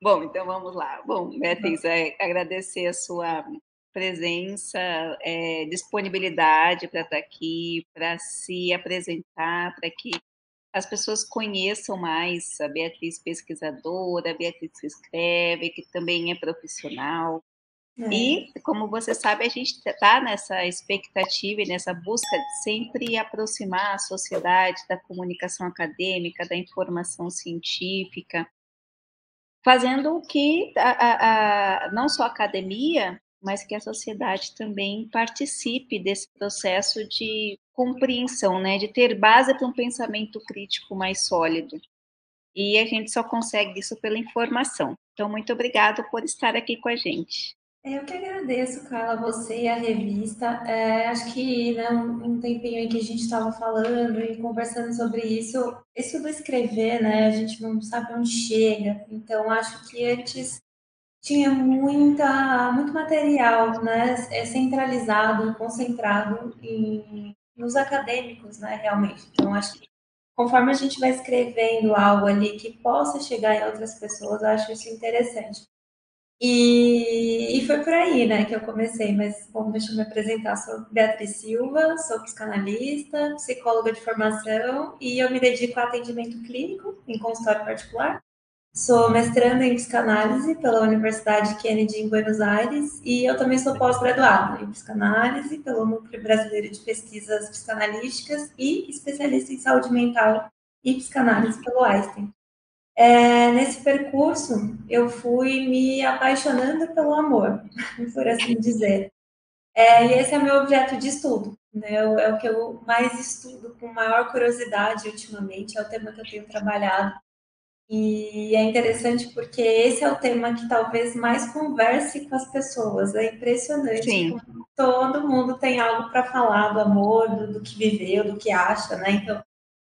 Bom, então vamos lá. Bom, Beatriz, agradecer a sua presença, disponibilidade para estar aqui, para se apresentar, para que as pessoas conheçam mais a Beatriz pesquisadora, a Beatriz que escreve, que também é profissional. É, E, como você sabe, a gente está nessa expectativa e nessa busca de sempre aproximar a sociedade da comunicação acadêmica, da informação científica, fazendo que não só a academia, mas que a sociedade também participe desse processo de compreensão, né, de ter base para um pensamento crítico mais sólido. E a gente só consegue isso pela informação. Então, muito obrigado por estar aqui com a gente. eu que agradeço, Carla, você e a revista. Acho que né, um tempinho aí que a gente estava falando e conversando sobre isso do escrever, né? A gente não sabe onde chega. Então, acho que antes tinha muito material, né? Centralizado, concentrado nos acadêmicos, né? Realmente. Então, acho que conforme a gente vai escrevendo algo ali que possa chegar em outras pessoas, eu acho isso interessante. E foi por aí, né, que eu comecei. Mas, bom, deixa eu me apresentar. Sou Beatriz Silva, sou psicanalista, psicóloga de formação e eu me dedico a atendimento clínico em consultório particular. Sou mestranda em psicanálise pela Universidade Kennedy em Buenos Aires e eu também sou pós-graduada em psicanálise pelo Núcleo Brasileiro de Pesquisas Psicanalísticas e especialista em saúde mental e psicanálise pelo Einstein. Nesse percurso, eu fui me apaixonando pelo amor, por assim dizer. E esse é meu objeto de estudo, né? É o que eu mais estudo com maior curiosidade ultimamente, é o tema que eu tenho trabalhado. E é interessante porque esse é o tema que talvez mais converse com as pessoas. É impressionante Sim, como todo mundo tem algo para falar do amor, do que viveu, do que acha, né? Então,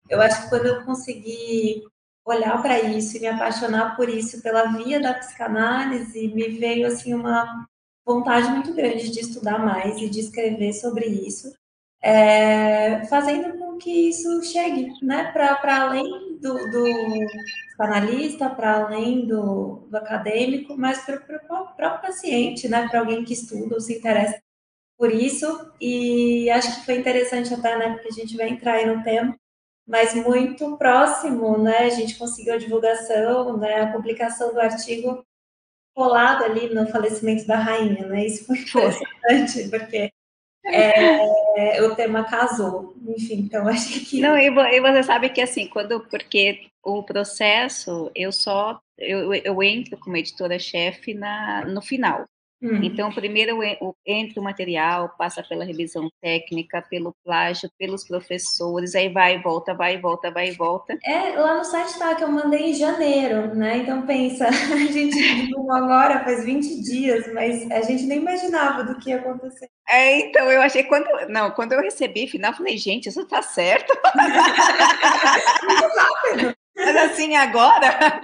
eu acho que quando eu consegui olhar para isso e me apaixonar por isso pela via da psicanálise, me veio assim uma vontade muito grande de estudar mais e de escrever sobre isso, fazendo com que isso chegue, né, para além do psicanalista, para além do acadêmico, mas para o próprio paciente, né, para alguém que estuda ou se interessa por isso. E acho que foi interessante até, né, porque a gente vai entrar aí no tema, mas muito próximo, né? A gente conseguiu a divulgação, né? A publicação do artigo colado ali no falecimento da rainha, né? Isso foi foi. impressionante, porque o tema casou. Enfim, então acho Não, que e você sabe que assim, porque o processo, eu entro como editora-chefe no final. hum, Então, primeiro entra o material, passa pela revisão técnica, pelo plágio, pelos professores, aí vai e volta, vai e volta, vai e volta. lá no site tá que eu mandei em janeiro, né? Então pensa, a gente divulgou agora faz 20 dias, mas a gente nem imaginava do que ia acontecer. Então eu achei quando eu recebi, final, eu falei, gente, isso tá certo. Muito rápido. Mas assim, agora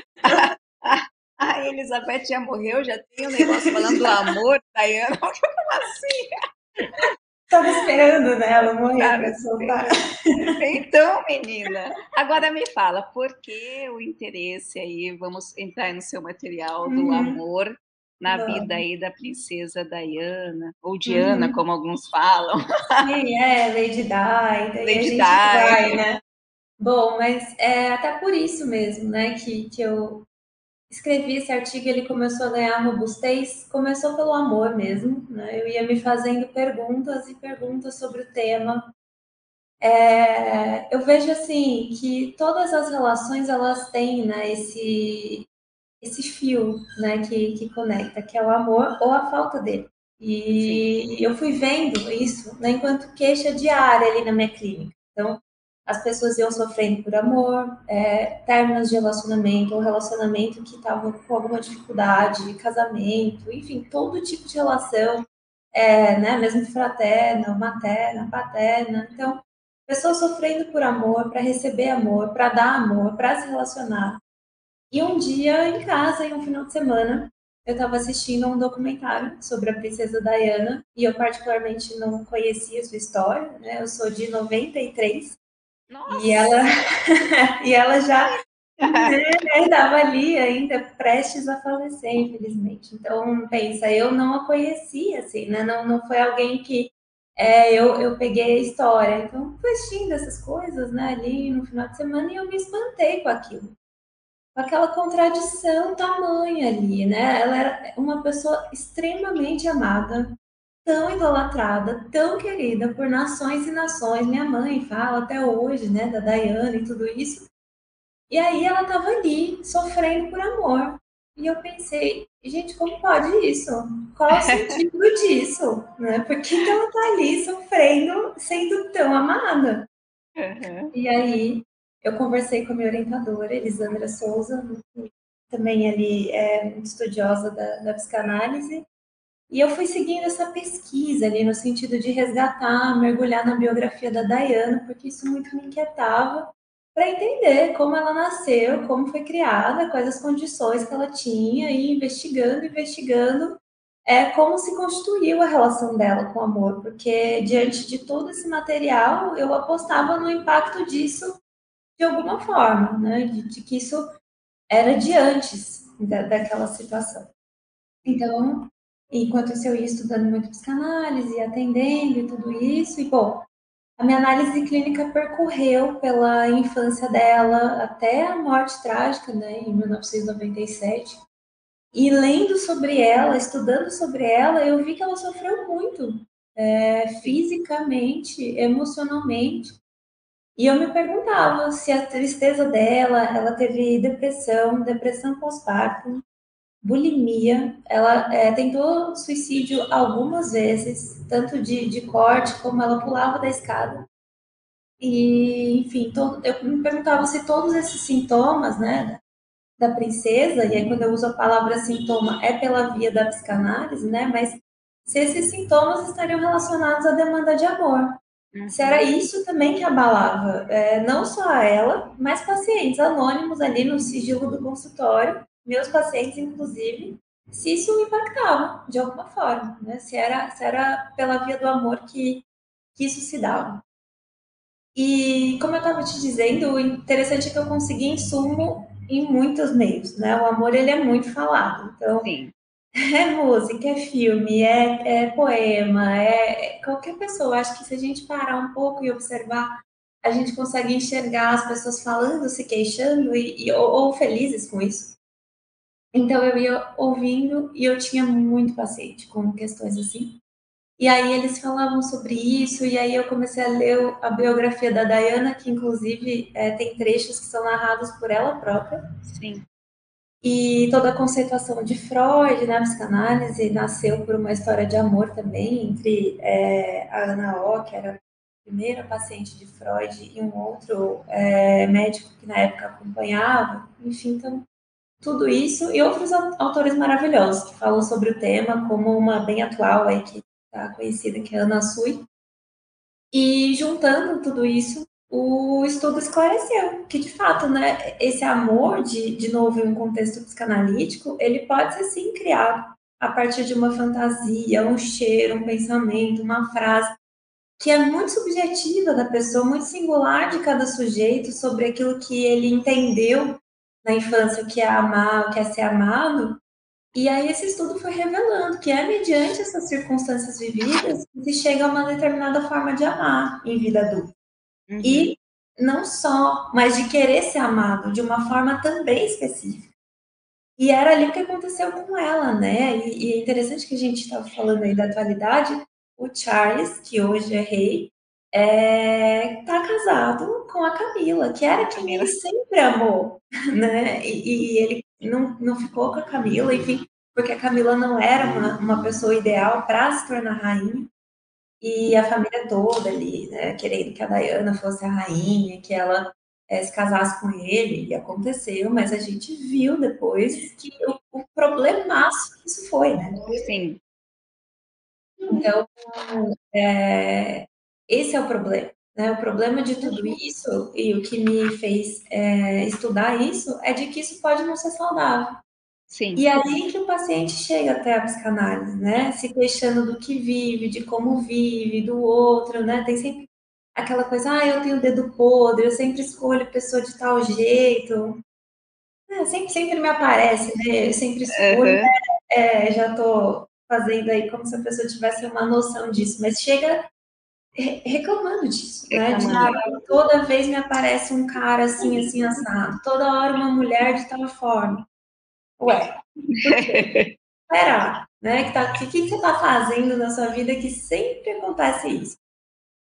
a Elizabeth já morreu, já tem um negócio falando do amor, Diana, como assim? Estava esperando, né, ela morrer Sabe? para soltar. Então, menina, agora me fala, por que o interesse aí, vamos entrar no seu material do Uhum. amor na vida Vamos. aí da princesa Diana, ou Diana, Uhum. como alguns falam, Sim, Lady Di, daí a Lady gente vai, Di. né? Bom, mas é até por isso mesmo, né, que eu escrevi esse artigo, ele começou a ganhar robustez, começou pelo amor mesmo, né? Eu ia me fazendo perguntas e perguntas sobre o tema. Eu vejo assim que todas as relações elas têm, né, esse fio, né, que conecta, que é o amor ou a falta dele. Sim, E eu fui vendo isso, né, enquanto queixa diária ali na minha clínica. Então, as pessoas iam sofrendo por amor, términos de relacionamento, ou relacionamento que estavam com alguma dificuldade, casamento, enfim, todo tipo de relação, né, mesmo fraterna, materna, paterna. Então, pessoas sofrendo por amor, para receber amor, para dar amor, para se relacionar. E um dia, em casa, em um final de semana, eu estava assistindo a um documentário sobre a princesa Diana e eu particularmente não conhecia sua história, né? Eu sou de 93 e ela nossa, e ela já Estava ali ainda prestes a falecer, infelizmente. Então, pensa, eu não a conhecia, assim, né? Não foi alguém que eu peguei a história. Então, fui assistindo essas coisas, né, ali no final de semana e eu me espantei com aquilo. Com aquela contradição tamanha ali, né? Ela era uma pessoa extremamente amada, tão idolatrada, tão querida por nações e nações. Minha mãe fala até hoje, né, da Diana e tudo isso. E aí ela estava ali, sofrendo por amor. E eu pensei, gente, como pode isso? Qual é o sentido disso? Né? Por que ela está ali sofrendo, sendo tão amada? Uhum. E aí eu conversei com a minha orientadora, Elisandra Souza, também ali é muito estudiosa da psicanálise, e eu fui seguindo essa pesquisa ali no sentido de resgatar, mergulhar na biografia da Diana, porque isso muito me inquietava, para entender como ela nasceu, como foi criada, quais as condições que ela tinha, e investigando, como se constituiu a relação dela com o amor, porque diante de todo esse material, eu apostava no impacto disso de alguma forma, né? De que isso era de antes daquela situação. Então, enquanto isso eu ia estudando muito psicanálise, atendendo e tudo isso, e bom, a minha análise clínica percorreu pela infância dela até a morte trágica, né, em 1997. E lendo sobre ela, estudando sobre ela, eu vi que ela sofreu muito, fisicamente, emocionalmente. E eu me perguntava se a tristeza dela, ela teve depressão pós-parto, bulimia, ela tentou suicídio algumas vezes, tanto de corte como ela pulava da escada. E, enfim, eu me perguntava se todos esses sintomas, né, da princesa, e aí quando eu uso a palavra sintoma é pela via da psicanálise, né, mas se esses sintomas estariam relacionados à demanda de amor. Se era Uhum. isso também que abalava, não só a ela, mas pacientes anônimos ali no sigilo do consultório, meus pacientes, inclusive, se isso impactava de alguma forma, né? Se era pela via do amor que isso se dava. E como eu estava te dizendo, o interessante é que eu consegui insumo em muitos meios, né? O amor ele é muito falado, então Sim. é música, é filme, é poema, qualquer pessoa. Acho que se a gente parar um pouco e observar, a gente consegue enxergar as pessoas falando, se queixando ou felizes com isso. Então eu ia ouvindo e eu tinha muito paciente com questões assim. E aí eles falavam sobre isso, e aí eu comecei a ler a biografia da Diana, que inclusive tem trechos que são narrados por ela própria. Sim. E toda a conceituação de Freud, né, a psicanálise, nasceu por uma história de amor também entre a Ana O, que era a primeira paciente de Freud, e um outro médico que na época acompanhava. Enfim, então, tudo isso e outros autores maravilhosos que falam sobre o tema, como uma bem atual aí que está conhecida, que é a Ana Sui. E juntando tudo isso, o estudo esclareceu que, de fato, né, esse amor, de novo, em um contexto psicanalítico, ele pode ser sim criado a partir de uma fantasia, um cheiro, um pensamento, uma frase, que é muito subjetiva da pessoa, muito singular de cada sujeito sobre aquilo que ele entendeu na infância, o que é amar, o que é ser amado. E aí esse estudo foi revelando que é mediante essas circunstâncias vividas que se chega a uma determinada forma de amar em vida adulta. Uhum. E não só, mas de querer ser amado de uma forma também específica. E era ali o que aconteceu com ela, né? E é interessante que a gente estava falando aí da atualidade. O Charles, que hoje é rei, tá casado com a Camila, que era quem Camila. ele sempre amou, né? E ele não ficou com a Camila, enfim, porque a Camila não era uma pessoa ideal para se tornar rainha. E a família toda ali, né, querendo que a Diana fosse a rainha, que ela se casasse com ele, e aconteceu, mas a gente viu depois que o problemaço que isso foi, né? Sim. Então, esse é o problema. Né? O problema de tudo isso, e o que me fez estudar isso, é de que isso pode não ser saudável. Sim. E é aí que o paciente chega até a psicanálise, né? Se queixando do que vive, de como vive, do outro, né? Tem sempre aquela coisa, eu tenho o dedo podre, eu sempre escolho pessoa de tal jeito. sempre me aparece, né? Eu sempre escolho, Aham, já tô fazendo aí como se a pessoa tivesse uma noção disso, mas chega reclamando disso, né? De reclamando. toda vez me aparece um cara assim, assim, assado, toda hora uma mulher de tal forma. Ué, por quê? Será? Né? Que você tá fazendo na sua vida que sempre acontece isso?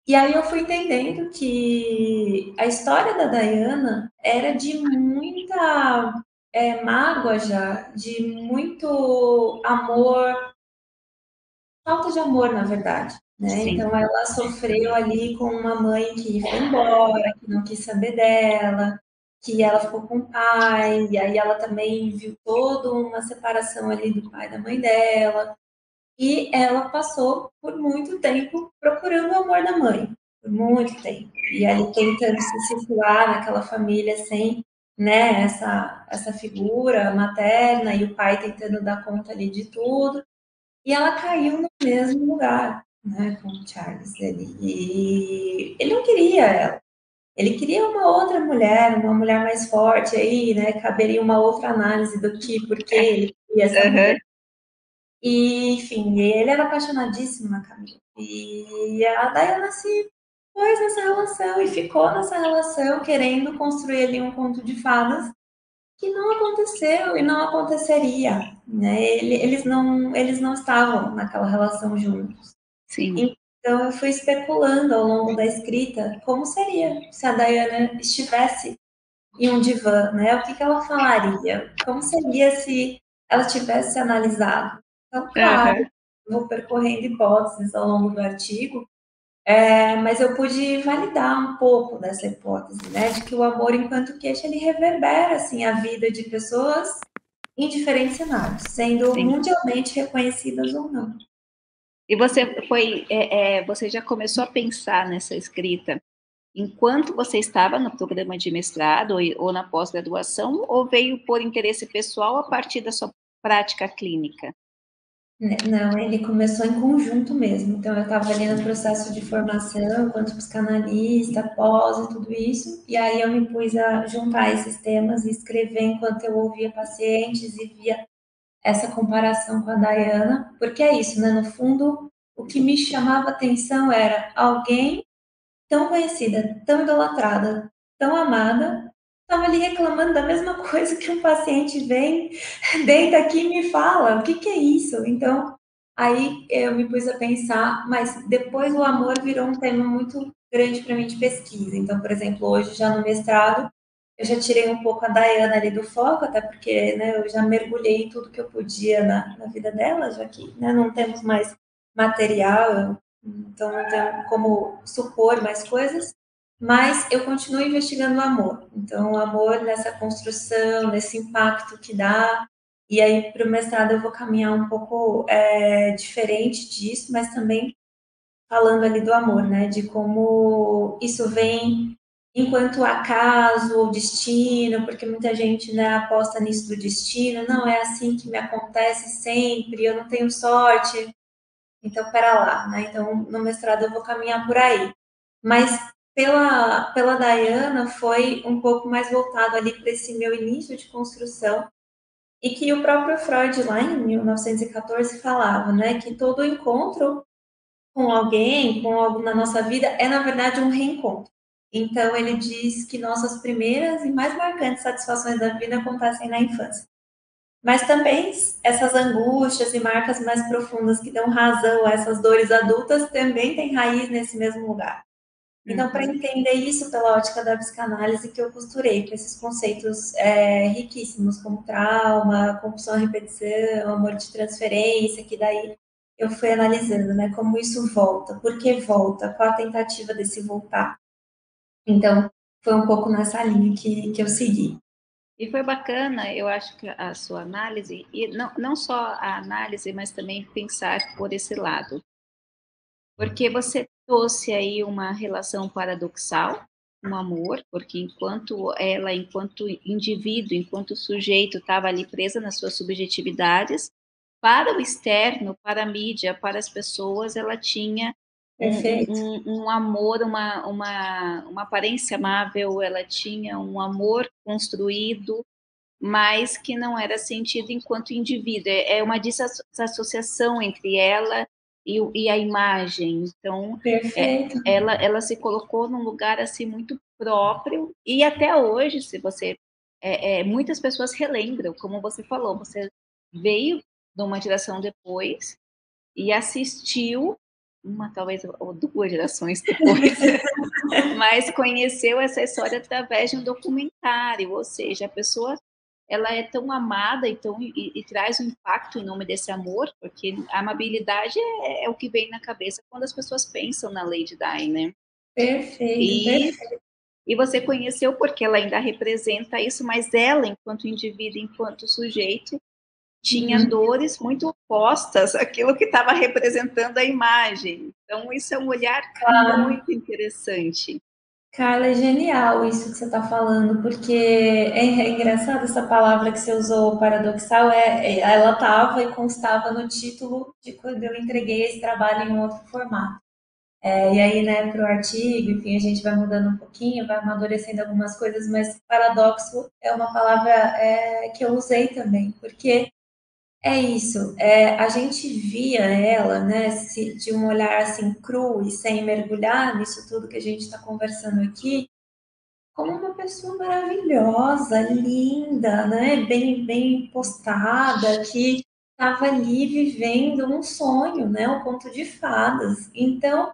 E aí eu fui entendendo que a história da Diana era de muita mágoa já, de muito amor, falta de amor, na verdade, né? Sim. Então ela sofreu ali com uma mãe que foi embora, que não quis saber dela, que ela ficou com o pai, e aí ela também viu toda uma separação ali do pai e da mãe dela. E ela passou por muito tempo procurando o amor da mãe, por muito tempo. E ali tentando se situar naquela família sem, né, essa figura materna e o pai tentando dar conta ali de tudo. E ela caiu no mesmo lugar, né, com o Charles. Ele não queria ela. Ele queria uma outra mulher, uma mulher mais forte aí, né? Caberia uma outra análise do que, por que ele queria essa mulher. Aham. E, enfim, ele era apaixonadíssimo na Camila. E a Diana se pôs nessa relação e ficou nessa relação, querendo construir ali um conto de fadas que não aconteceu e não aconteceria, né? Eles não estavam naquela relação juntos. Sim. Então eu fui especulando ao longo da escrita como seria se a Diana estivesse em um divã, né? O que ela falaria? Como seria se ela tivesse analisado? Então, claro, Aham. vou percorrendo hipóteses ao longo do artigo, mas eu pude validar um pouco dessa hipótese, né? De que o amor, enquanto queixa, ele reverbera assim a vida de pessoas em diferentes cenários, sendo Sim. mundialmente reconhecidas ou não. E você já começou a pensar nessa escrita enquanto você estava no programa de mestrado ou na pós-graduação, ou veio por interesse pessoal a partir da sua prática clínica? Não, ele começou em conjunto mesmo. Então, eu estava ali no processo de formação, enquanto psicanalista, pós e tudo isso. E aí eu me pus a juntar esses temas e escrever enquanto eu ouvia pacientes e via essa comparação com a Dayana. Porque é isso, né? No fundo, o que me chamava atenção era alguém tão conhecida, tão idolatrada, tão amada, estava ali reclamando da mesma coisa que um paciente vem, deita aqui e me fala, o que que é isso? Então, aí eu me pus a pensar, mas depois o amor virou um tema muito grande para mim de pesquisa. Então, por exemplo, hoje já no mestrado, eu já tirei um pouco a Dayana ali do foco, até porque né, eu já mergulhei em tudo que eu podia na vida dela, já que né, não temos mais material, então não tenho como supor mais coisas, mas eu continuo investigando o amor. Então, o amor nessa construção, nesse impacto que dá. E aí, para o mestrado, eu vou caminhar um pouco diferente disso, mas também falando ali do amor, né? De como isso vem enquanto acaso ou destino, porque muita gente né, aposta nisso do destino. Não é assim que me acontece sempre, eu não tenho sorte. Então, pera lá, né? Então, no mestrado eu vou caminhar por aí. Mas pela Diana foi um pouco mais voltado ali para esse meu início de construção e que o próprio Freud lá em 1914 falava, né, que todo encontro com alguém, com algo na nossa vida é na verdade um reencontro. Então ele diz que nossas primeiras e mais marcantes satisfações da vida acontecem na infância. Mas também essas angústias e marcas mais profundas que dão razão a essas dores adultas também têm raiz nesse mesmo lugar. Então, para Uhum. entender isso pela ótica da psicanálise, que eu costurei com esses conceitos riquíssimos, como trauma, compulsão à repetição, amor de transferência, que daí eu fui analisando, né, como isso volta, por que volta, qual a tentativa desse voltar. Então, foi um pouco nessa linha que eu segui. E foi bacana, eu acho que a sua análise, e não só a análise, mas também pensar por esse lado. Porque você trouxe aí uma relação paradoxal, um amor, porque enquanto ela, enquanto indivíduo, enquanto sujeito, estava ali presa nas suas subjetividades, para o externo, para a mídia, para as pessoas, ela tinha Perfeito. um amor, uma aparência amável, ela tinha um amor construído, mas que não era sentido enquanto indivíduo. É uma desassociação entre ela e a imagem. Então, Perfeito. ela se colocou num lugar assim muito próprio, e até hoje, se você muitas pessoas relembram, como você falou, você veio de uma geração depois e assistiu talvez ou 2 gerações depois, mas conheceu essa história através de um documentário, ou seja, a pessoa ela é tão amada e traz um impacto em nome desse amor, porque a amabilidade é o que vem na cabeça quando as pessoas pensam na Lady Di, né? Perfeito, E, perfeito. e você conheceu porque ela ainda representa isso, mas ela, enquanto indivíduo, enquanto sujeito, tinha Uhum. dores muito opostas àquilo que estava representando a imagem. Então, isso é um olhar muito interessante. Carla, é genial isso que você está falando, porque é engraçado essa palavra que você usou, paradoxal, ela estava e constava no título de quando eu entreguei esse trabalho em outro formato. E aí, né, para o artigo, enfim, a gente vai mudando um pouquinho, vai amadurecendo algumas coisas, mas paradoxo é uma palavra que eu usei também, porque é isso, a gente via ela, né, de um olhar assim cru e sem mergulhar nisso tudo que a gente está conversando aqui, como uma pessoa maravilhosa, linda, né, bem postada, que estava ali vivendo um sonho, né, um conto de fadas. Então,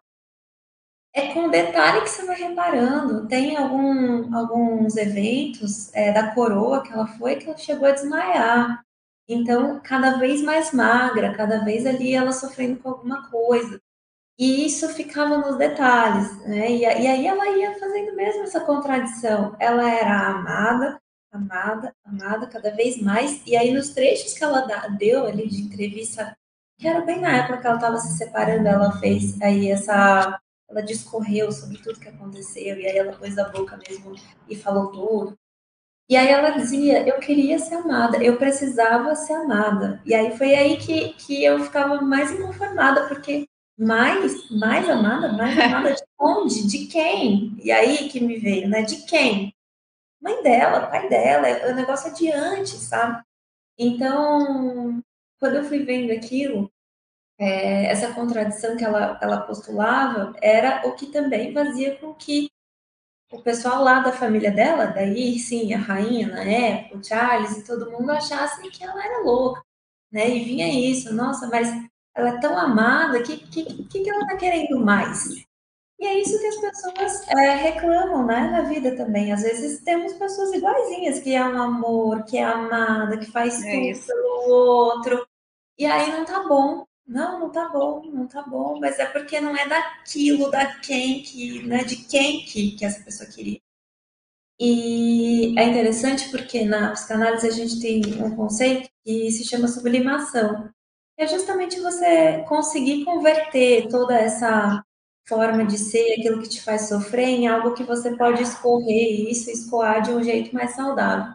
é com detalhe que você vai reparando. Tem alguns eventos da coroa que ela chegou a desmaiar. Então, cada vez mais magra, cada vez ali ela sofrendo com alguma coisa. E isso ficava nos detalhes, né? E aí ela ia fazendo mesmo essa contradição. Ela era amada, amada, amada cada vez mais. E aí nos trechos que ela deu ali de entrevista, que era bem na época que ela estava se separando, ela fez aí ela discorreu sobre tudo que aconteceu e aí ela pôs a boca mesmo e falou tudo. E aí ela dizia, eu queria ser amada, eu precisava ser amada. E aí foi aí que eu ficava mais inconformada, porque mais amada de onde? De quem? E aí que me veio, né? De quem? Mãe dela, pai dela, o negócio é de antes, sabe? Então, quando eu fui vendo aquilo, essa contradição que ela postulava era o que também fazia com que o pessoal lá da família dela, daí sim, a rainha na época, o Charles e todo mundo achasse que ela era louca, né? E vinha isso, nossa, mas ela é tão amada, que ela tá querendo mais? E é isso que as pessoas reclamam, né, na vida também. Às vezes temos pessoas iguaizinhas, que é um amor, que é amada, que faz É tudo isso. pelo outro, e aí não tá bom. Não tá bom, não tá bom, mas é porque não é daquilo, né, de quem que essa pessoa queria. E é interessante porque na psicanálise a gente tem um conceito que se chama sublimação. É justamente você conseguir converter toda essa forma de ser, aquilo que te faz sofrer, em algo que você pode escorrer isso, escoar de um jeito mais saudável.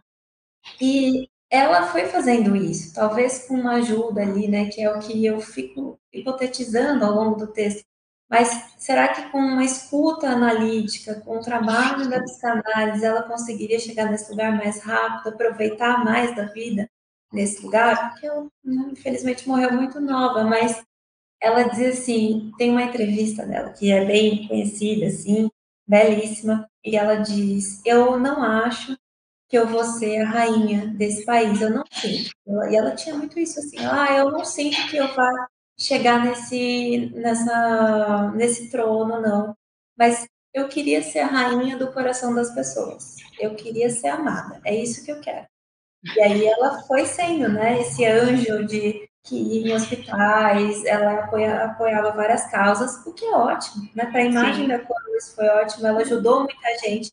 E ela foi fazendo isso, talvez com uma ajuda ali, né, que é o que eu fico hipotetizando ao longo do texto. Mas será que com uma escuta analítica, com o trabalho da psicanálise, ela conseguiria chegar nesse lugar mais rápido, aproveitar mais da vida nesse lugar? Porque ela, né, infelizmente, morreu muito nova, mas ela diz assim, tem uma entrevista dela que é bem conhecida, assim, belíssima, e ela diz: "Eu não acho que eu vou ser a rainha desse país, eu não sinto". E ela tinha muito isso assim, eu não sinto que eu vá chegar nesse trono, não. Mas eu queria ser a rainha do coração das pessoas. Eu queria ser amada. É isso que eu quero. E aí ela foi sendo, né, esse anjo de que ia em hospitais, ela apoiava várias causas, o que é ótimo, né? Para a imagem Sim, da coroa isso foi ótimo, ela ajudou muita gente,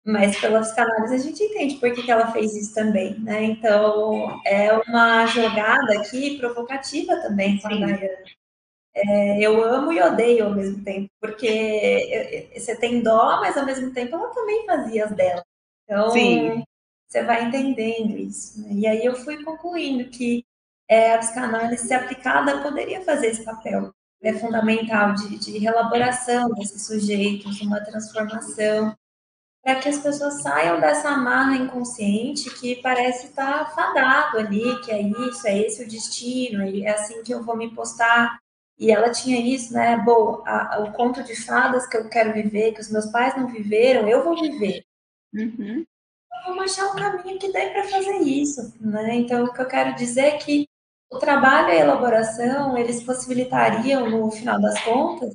mas pela psicanálise a gente entende por que ela fez isso também, né? Então é uma jogada aqui provocativa também com a sim, Dayane. Eu amo e odeio ao mesmo tempo, porque você tem dó, mas ao mesmo tempo ela também fazia as dela. sim. Então você vai entendendo isso, né? E aí eu fui concluindo que a psicanálise, se aplicada, poderia fazer esse papel fundamental de reelaboração desses sujeitos, uma transformação. para que as pessoas saiam dessa amarra inconsciente que parece estar fadado ali, que é isso, é esse o destino, é assim que eu vou me postar. E ela tinha isso, né? Bom, o conto de fadas que eu quero viver, que os meus pais não viveram, eu vou viver. Uhum. Vamos achar um caminho que dê para fazer isso, né? Então, o que eu quero dizer é que o trabalho e a elaboração, eles possibilitariam, no final das contas,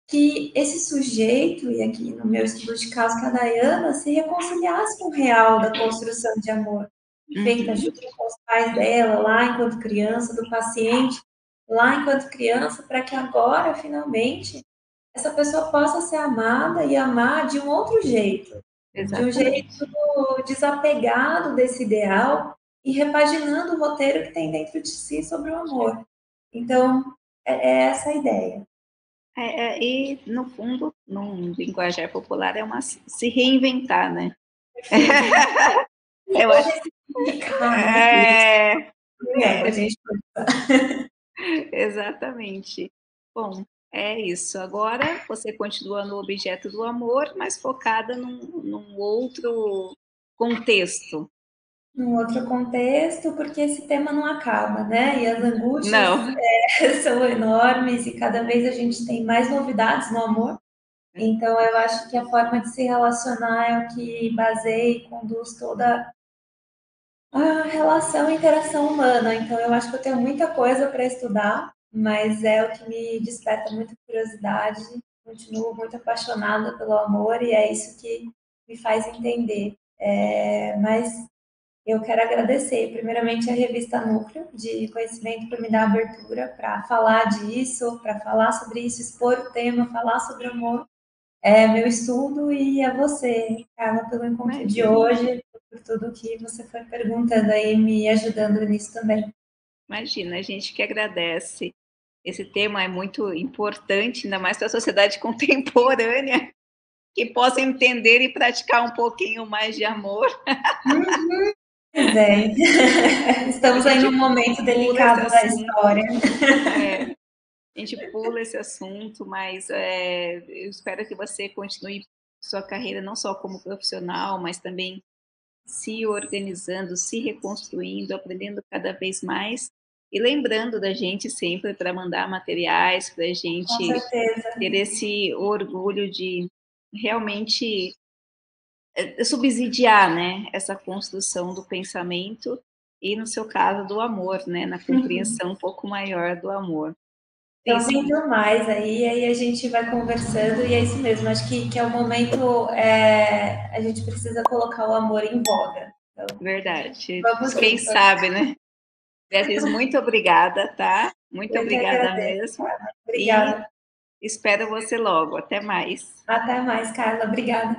que esse sujeito, e aqui no meu estudo de caso que a Dayana, se reconciliasse com o real da construção de amor, feita Uhum. junto com os pais dela, lá enquanto criança, do paciente, lá enquanto criança, para que agora, finalmente, essa pessoa possa ser amada e amar de um outro jeito, de um jeito Exatamente. desapegado desse ideal e repaginando o roteiro que tem dentro de si sobre o amor. Então, é essa a ideia. E, no fundo, num linguajar popular, é uma se reinventar, né? Perfeito. E Eu ou acho. ressignificar, né? Que isso É, é pra gente. exatamente. Bom, é isso. Agora você continua no objeto do amor, mas focada num outro contexto. Num outro contexto, porque esse tema não acaba, né? E as angústias Não. são enormes e cada vez a gente tem mais novidades no amor. Então, eu acho que a forma de se relacionar é o que baseia e conduz toda a relação e interação humana. Então, eu acho que eu tenho muita coisa para estudar, mas é o que me desperta muita curiosidade. Continuo muito apaixonada pelo amor e é isso que me faz entender. Mas eu quero agradecer, primeiramente, a revista Núcleo de Conhecimento por me dar abertura para falar disso, para falar sobre isso, expor o tema, falar sobre amor. É meu estudo e a você, Carla, pelo encontro de Imagina, hoje, por tudo que você foi perguntando aí, me ajudando nisso também. imagina, a gente que agradece. Esse tema é muito importante, ainda mais para a sociedade contemporânea, que possa entender e praticar um pouquinho mais de amor. Pois é, A estamos aí num gente momento pula esse delicado da assunto, história. é, a gente pula esse assunto, mas eu espero que você continue sua carreira não só como profissional, mas também se organizando, se reconstruindo, aprendendo cada vez mais e lembrando da gente sempre para mandar materiais, para a Com gente certeza. ter esse orgulho de realmente subsidiar, né, essa construção do pensamento e, no seu caso, do amor, né, na compreensão um pouco maior do amor. Então, Isso, vendo mais aí a gente vai conversando e é isso mesmo. Acho que é o momento, a gente precisa colocar o amor em voga. Então, verdade. vamos Quem juntas. sabe, né? Beatriz, muito obrigada, tá? Muito Eu que obrigada agradeço, mesmo. Carla. E Obrigada. espero você logo. Até mais. Até mais, Carla. Obrigada.